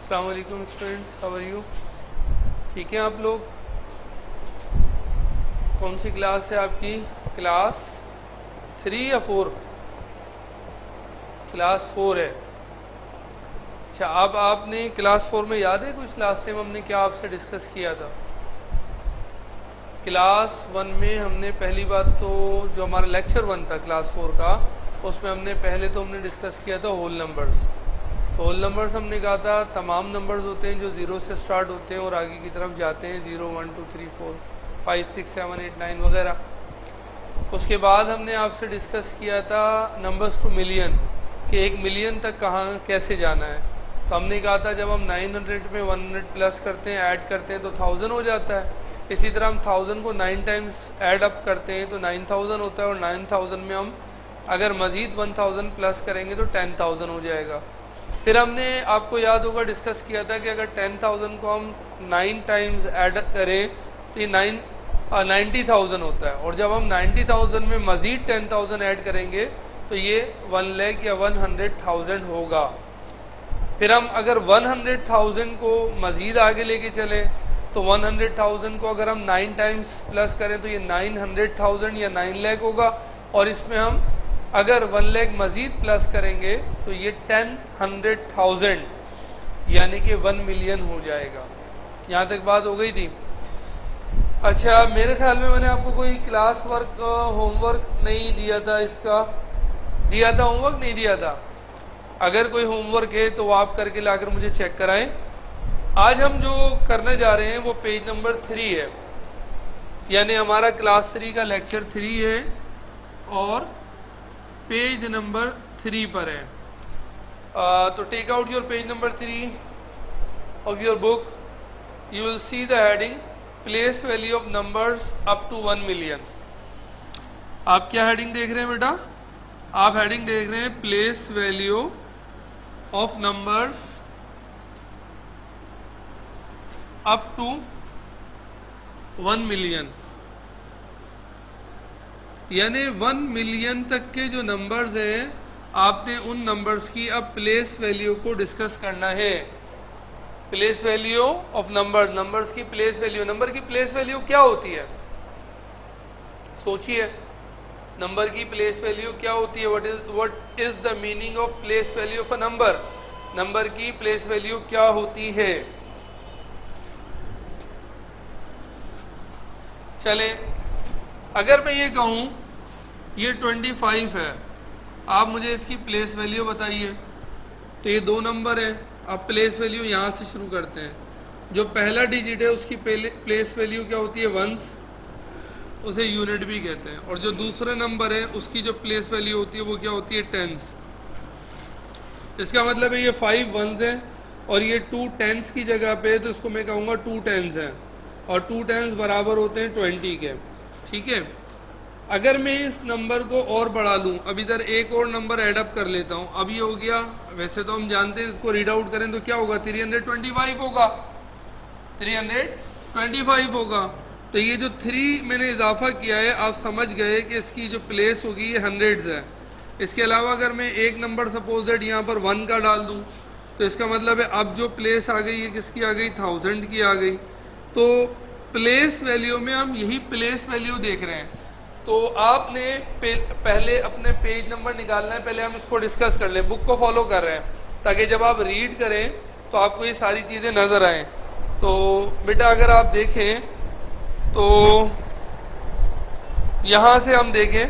अस्सलाम वालेकुम students, how are you? ठीक है आप लोग? कौन सी क्लास है आपकी? क्लास 3 या 4? क्लास 4 है। अच्छा, अब आपने क्लास 4 में याद है कुछ लास्ट टाइम हमने क्या आपसे डिस्कस किया था? क्लास 1 में हमने पहली बात तो जो हमारा लेक्चर 1 था क्लास 4 का, उसमें हमने डिस्कस किया था होल नंबर्स। होल नंबर्स हमने कहा था तमाम नंबर्स होते हैं जो ज़ीरो से स्टार्ट होते हैं और आगे की तरफ जाते हैं, 0 1 2 3 4 5 6 7 8 9 वगैरह। उसके बाद हमने आपसे डिस्कस किया था नंबर्स टू मिलियन, कि 1 मिलियन तक कहाँ कैसे जाना है। तो हमने कहा था जब हम 900 में 100 प्लस करते हैं, ऐड करते हैं तो 1000 हो जाता है। इसी तरह हम 1000 को 9 टाइम्स ऐड अप करते हैं तो 9000 होता है, और 9000 में हम अगर मज़ीद 1000 प्लस करेंगे तो 10000 हो जाएगा। फिर हमने आपको याद होगा डिस्कस किया था कि अगर 10000 को हम 9 टाइम्स ऐड करें तो ये 90,000 होता है, और जब हम 90,000 में मज़ीद 10,000 ऐड करेंगे तो ये 1 लाख या 100,000 होगा। फिर हम अगर 100,000 को मज़ीद आगे लेके चले तो 100,000 को अगर हम 9 टाइम्स प्लस करें तो ये 900,000 या 9 लाख होगा, और इसमें हम अगर 1 लाख मज़ीद प्लस करेंगे तो ये 100,000 यानी कि 1 मिलियन हो जाएगा। यहाँ तक बात हो गई थी। अच्छा, मेरे ख्याल में मैंने आपको कोई क्लास वर्क होमवर्क नहीं दिया था, इसका दिया था होमवर्क? नहीं दिया था। अगर कोई होमवर्क है तो वो आप करके लाकर मुझे चेक कराएं। आज हम जो करने जा रहे हैं वो पेज नंबर 3 है, यानी हमारा क्लास 3 का लेक्चर 3 है और पेज नंबर 3 पर है। तो take out your page number 3 of your book. You will see the heading place value of numbers up to 1 million. आप क्या हेडिंग देख रहे हैं बेटा? आप हेडिंग देख रहे हैं place value of numbers up to 1 million, यानी 1 मिलियन तक के जो नंबर्स हैं आपने उन नंबर्स की अब प्लेस वैल्यू को डिस्कस करना है। प्लेस वैल्यू ऑफ नंबर्स की प्लेस वैल्यू। नंबर की प्लेस वैल्यू क्या होती है? सोचिए, नंबर की प्लेस वैल्यू क्या होती है? What is the meaning of place value of a number? Number की प्लेस वैल्यू क्या होती है? चले, अगर मैं ये कहूं ये 25 है, आप मुझे इसकी प्लेस वैल्यू बताइए। तो ये 2 नंबर हैं, अब प्लेस वैल्यू यहाँ से शुरू करते हैं। जो पहला डिजिट है उसकी प्लेस वैल्यू क्या होती है? वंस, उसे यूनिट भी कहते हैं। और जो दूसरा नंबर है उसकी जो प्लेस वैल्यू होती है वो क्या होती है? टेंस। इसका मतलब है ये 5 वंस हैं और ये 2 टेंस की जगह पे, तो इसको मैं कहूँगा 2 टेंस हैं, और 2 टेंस बराबर होते हैं 20 के। ठीक है, अगर मैं इस नंबर को और बढ़ा लूँ, अब इधर एक और नंबर एडअप कर लेता हूँ। अब ये हो गया, वैसे तो हम जानते हैं इसको रीड आउट करें तो क्या होगा? 325 होगा, 325 होगा। तो ये जो 3 मैंने इजाफा किया है, आप समझ गए कि इसकी जो प्लेस होगी ये हंड्रेड्स है। इसके अलावा अगर मैं एक नंबर सपोज दैट यहाँ पर 1 का डाल दूँ तो इसका मतलब है अब जो प्लेस आ गई ये किसकी आ गई? 1000 की आ गई। तो प्लेस वैल्यू में हम यही प्लेस वैल्यू देख रहे हैं। तो आपने पहले अपने पेज नंबर निकालना है, पहले हम इसको डिस्कस कर लें। बुक को फॉलो कर रहे हैं ताकि जब आप रीड करें तो आपको ये सारी चीज़ें नज़र आएँ। तो बेटा अगर आप देखें तो यहाँ से हम देखें,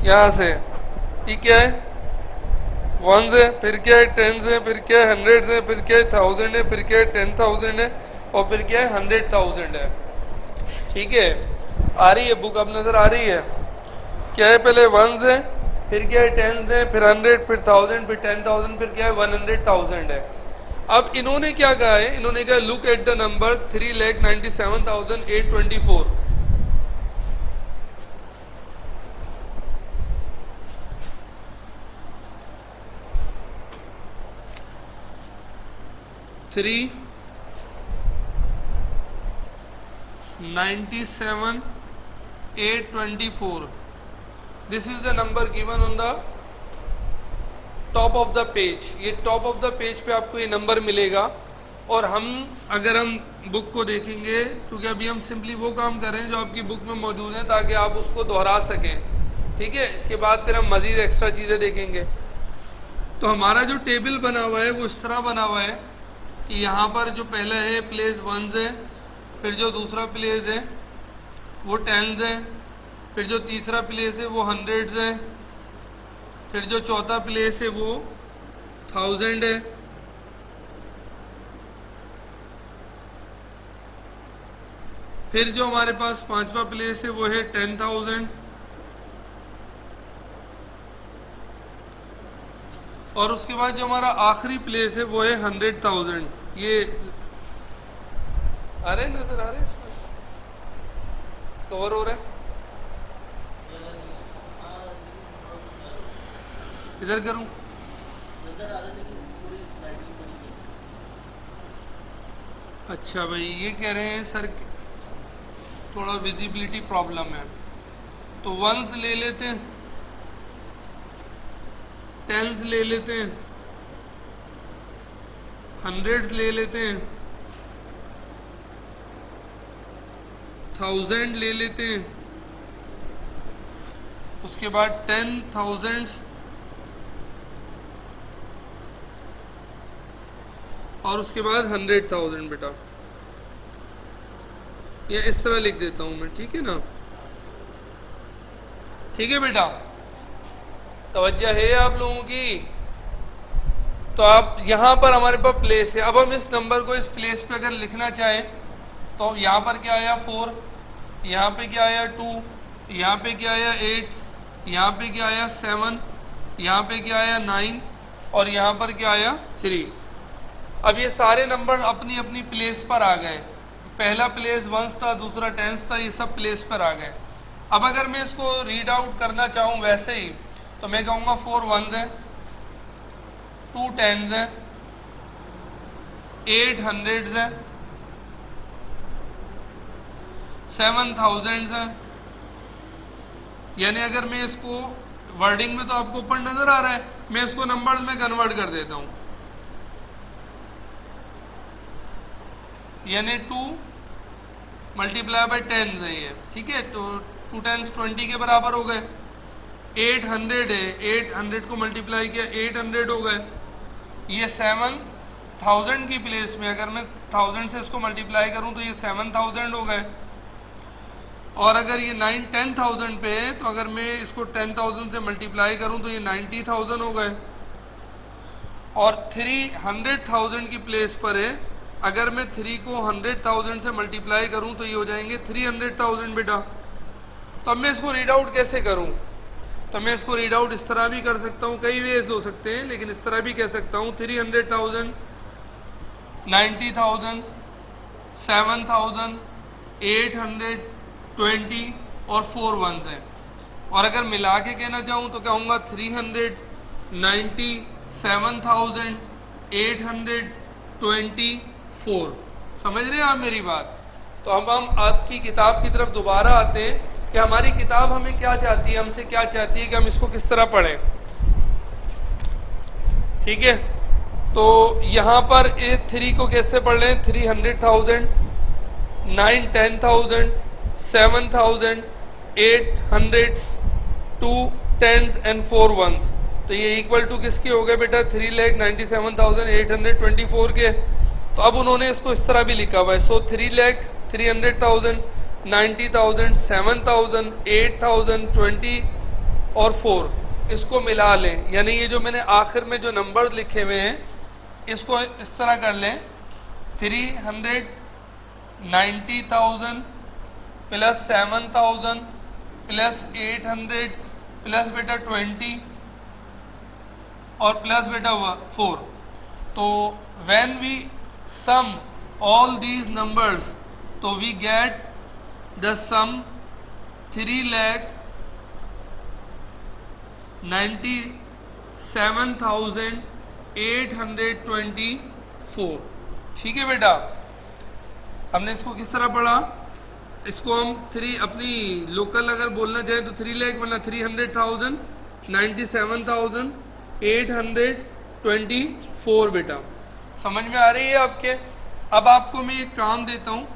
यहाँ से ये क्या है? 1 है, फिर क्या है? 10 है, फिर क्या है? 100 है, फिर क्या है? 1000 है, फिर क्या है? 10,000 है, और फिर क्या है? 100,000 है। ठीक है, आ रही है बुक? अब नजर आ रही है? क्या है? पहले 1 है, फिर क्या है? 10 है, फिर 100, फिर 1000, फिर 10,000, फिर क्या है? 100,000 है। अब इन्होंने क्या कहा है? इन्होंने कहा look at the number 3,97,824। Three 97,824. This is the number given on the top of the page, ये टॉप ऑफ द पेज पे आपको ये नंबर मिलेगा। और अगर हम बुक को देखेंगे, क्योंकि अभी हम सिंपली वो काम कर रहे हैं जो आपकी बुक में मौजूद है ताकि आप उसको दोहरा सकें, ठीक है। इसके बाद फिर हम मज़ीद एक्स्ट्रा चीज़ें देखेंगे। तो हमारा जो टेबल बना हुआ है वो इस तरह बना हुआ है कि यहाँ पर जो पहला है प्लेस वंस है, फिर जो दूसरा प्लेस है वो टेंस है, फिर जो तीसरा प्लेस है वो हंड्रेड्स है, फिर जो चौथा प्लेस है वो 1000 है, फिर जो हमारे पास पांचवा प्लेस है वो है 10,000, और उसके बाद जो हमारा आखिरी प्लेस है वो है 100,000। ये आ रहे नजर आ रहे हैं, इसमें कवर हो रहा है, इधर करूं? अच्छा भाई, ये कह रहे हैं सर थोड़ा विजिबिलिटी प्रॉब्लम है, तो वंस ले लेते हैं, टेंस ले लेते हैं, हंड्रेड्स ले लेते हैं, 1000 ले लेते हैं, उसके बाद 10,000 और उसके बाद 100,000। बेटा ये इस तरह लिख देता हूं मैं, ठीक है ना? ठीक है बेटा, तवज्जो है आप लोगों की? तो आप यहाँ पर हमारे पास प्लेस है। अब हम इस नंबर को इस प्लेस पे अगर लिखना चाहें तो यहाँ पर क्या आया 4, यहाँ पे क्या आया 2, यहाँ पे क्या आया 8, यहाँ पे क्या आया 7, यहाँ पे क्या आया 9 और यहाँ पर क्या आया 3। अब ये सारे नंबर अपनी अपनी प्लेस पर आ गए। पहला प्लेस वंस था, दूसरा टेंस था, ये सब प्लेस पर आ गए। अब अगर मैं इसको रीड आउट करना चाहूँ वैसे ही तो मैं कहूँगा 4 वंस है, 2 टेंस है, 8 हंड्रेड्स है, 7,000 है। यानी अगर मैं इसको वर्डिंग में तो आपको ऊपर नजर आ रहा है, मैं इसको नंबर्स में कन्वर्ट कर देता हूँ। यानी 2 मल्टीप्लाई बाई 10 है ये, ठीक है। तो 2 10 20 के बराबर हो गए। 800 है, 800 को मल्टीप्लाई किया 800 हो गए। ये 7,000 की प्लेस में अगर मैं 1000 से इसको मल्टीप्लाई करूं तो ये 7,000 हो गए। और अगर ये 10,000 पे है तो अगर मैं इसको 10,000 से मल्टीप्लाई करूं तो ये 90,000 हो गए। और 300,000 की प्लेस पर है, अगर मैं 3 को 100,000 से मल्टीप्लाई करूं तो ये हो जाएंगे 300,000 बेटा। तो अब मैं इसको रीड आउट कैसे करूं? तो मैं इसको रीड आउट इस तरह भी कर सकता हूं, कई वेज हो सकते हैं, लेकिन इस तरह भी कह सकता हूं 300,000, 90,000, 7,000, 820 और 4 वंस हैं। और अगर मिला के कहना चाहूँ तो कहूँगा 300, 90, 7,000, 824। समझ रहे हैं आप मेरी बात? तो अब हम आपकी किताब की तरफ दोबारा आते हैं कि हमारी किताब हमें क्या चाहती है, हमसे क्या चाहती है कि हम इसको किस तरह पढ़ें। ठीक है, तो यहाँ पर 3 को कैसे पढ़ लें? 300,000, 9 10,000, 7,000, 8 हंड्रेड्स, 2 टेंस एंड 4 वंस। तो ये इक्वल टू किसके हो गए बेटा? 3,97,824 के। तो अब उन्होंने इसको इस तरह भी लिखा हुआ है। सो 3,00,300,000, 90,000, 7,000, 8,000, 20 और 4 इसको मिला लें। यानी ये जो मैंने आखिर में जो नंबर लिखे हुए हैं इसको इस तरह कर लें, 390,000 प्लस 7,000 प्लस 800 प्लस बेटा 20 और प्लस बेटा 4। तो when we sum all these numbers तो वी गेट द सम 3,97,824। ठीक है बेटा, हमने इसको किस तरह पढ़ा? इसको हम 3 अपनी लोकल अगर बोलना चाहें तो 3 लाख मतलब 300,000, 97,000, 824 बेटा। समझ में आ रही है आपके? अब आपको मैं एक काम देता हूँ,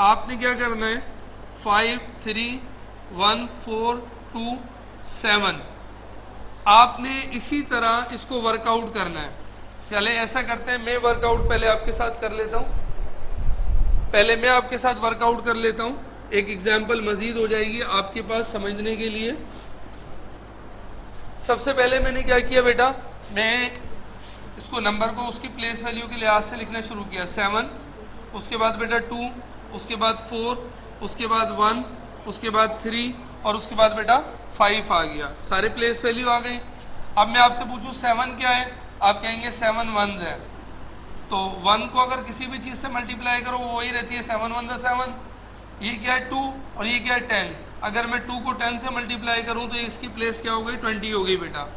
आपने क्या करना है, 5 3 1 4 2 7 आपने इसी तरह इसको वर्कआउट करना है। चले ऐसा करते हैं, मैं वर्कआउट पहले आपके साथ कर लेता हूँ, पहले मैं आपके साथ वर्कआउट कर लेता हूँ, एक एग्जाम्पल मजीद हो जाएगी आपके पास समझने के लिए। सबसे पहले मैंने क्या किया बेटा, मैं इसको नंबर को उसकी प्लेस वैल्यू के लिहाज से लिखना शुरू किया, 7, उसके बाद बेटा 2, उसके बाद 4, उसके बाद 1, उसके बाद 3 और उसके बाद बेटा 5 आ गया, सारे प्लेस वैल्यू आ गई। अब मैं आपसे पूछूं 7 क्या है, आप कहेंगे 7 1s है, तो 1 को अगर किसी भी चीज़ से मल्टीप्लाई करो वो वही रहती है, 7 1 7। ये क्या है 2 और ये क्या है 10, अगर मैं 2 को 10 से मल्टीप्लाई करूं तो इसकी प्लेस क्या हो गई, 20 हो गई बेटा।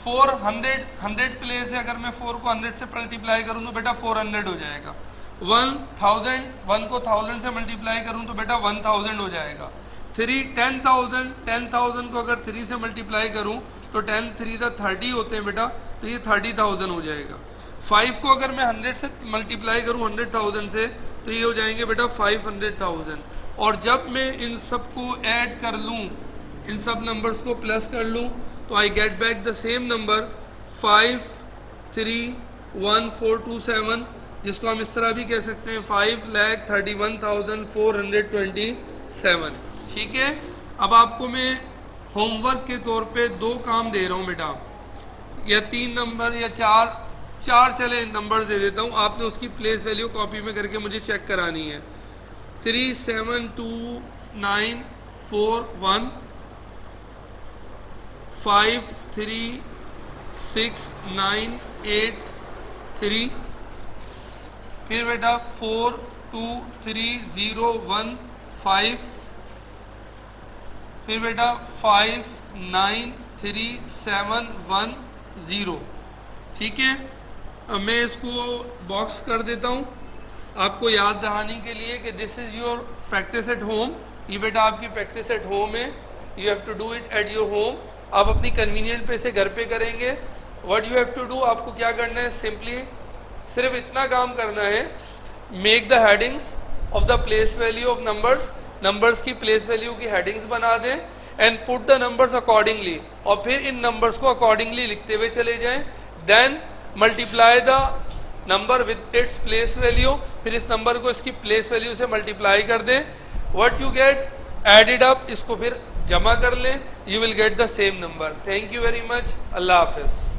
400 प्लेस है, अगर मैं 4 को 100 से मल्टीप्लाई करूं तो बेटा 400 हो जाएगा। 1000, 1 को 1000 से मल्टीप्लाई करूं तो बेटा 1000 हो जाएगा। 10,000 को अगर 3 से मल्टीप्लाई करूं तो 10 3 30 होते हैं बेटा, तो ये 30,000 हो जाएगा। 5 को अगर मैं 100 से मल्टीप्लाई करूं 100,000 से तो ये हो जाएंगे बेटा 500,000। और जब मैं इन सब को ऐड कर लूं, इन सब नंबर्स को प्लस कर लूं, तो I get back the same number 531,427, जिसको हम इस तरह भी कह सकते हैं 5,31,427। ठीक है, अब आपको मैं होमवर्क के तौर पे 2 काम दे रहा हूँ बेटा, या 3 नंबर या 4 चले नंबर दे देता हूँ, आपने उसकी प्लेस वैल्यू कॉपी में करके मुझे चेक करानी है। 37291 536,983, फिर बेटा 423,015, फिर बेटा 593,710। ठीक है, अब मैं इसको बॉक्स कर देता हूँ आपको याद दहानी के लिए कि this is your practice at home. ये बेटा आपकी प्रैक्टिस एट होम है, you have to do it at your home. आप अपनी कन्वीनियंट पे से घर पे करेंगे। What you have to do, आपको क्या करना है, सिंपली सिर्फ इतना काम करना है, make the headings of the place value of numbers, numbers की प्लेस वैल्यू की हेडिंग्स बना दें, and put the numbers accordingly, और फिर इन नंबर्स को अकॉर्डिंगली लिखते हुए चले जाएं। Then multiply the number with its place value, फिर इस नंबर को इसकी प्लेस वैल्यू से मल्टीप्लाई कर दें। What you get added up, इसको फिर जमा कर लें, you will get the same number. Thank you very much, अल्लाह हाफिज।